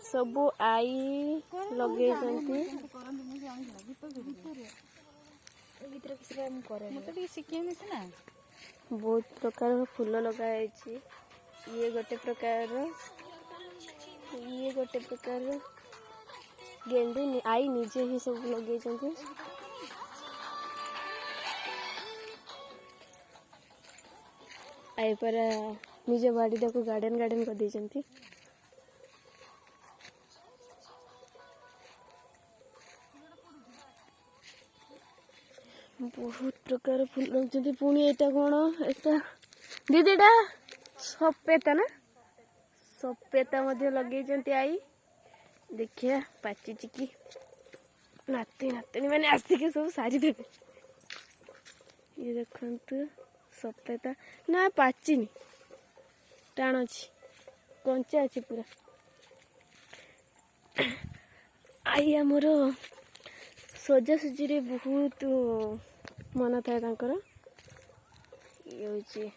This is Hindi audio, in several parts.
सबू आई लगे बहुत प्रकार फूल लगाई ये गोटे प्रकार गेंदे आई निजे ही सब लगे आई पर निज बाड़ी को गार्डन कर देइछंती। बहुत प्रकार फूल लगे पुणी एटा कौन एटा दीदीटा सपेता ना सपेता लगे आई देखिया पाची कि नाती नातनी मैंने आसिक सब सारी देवे ये देखु सपेता ना पाचिनी टाण अच्छी कंचा अच्छी पूरा आई आमर सजासजी बहुत मन थाए ये हूँ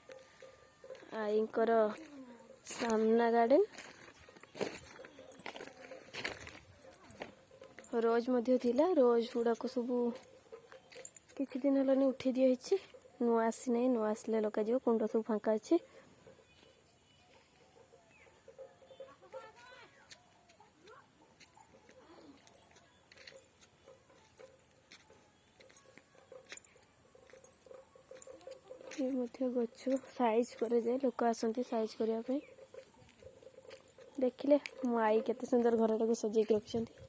आईकर सामना गार्डन रोज थिला रोज गुड़ाक सब किछि दिन हलानी उठे दिया नुआ आसी ना नुआ आसले लगा कुंड सब फांका अच्छे गछ साइज करे जाए लोक आसती साइज करने देखिले मो आई केते सुंदर घर टाक सजेक रखिछंती।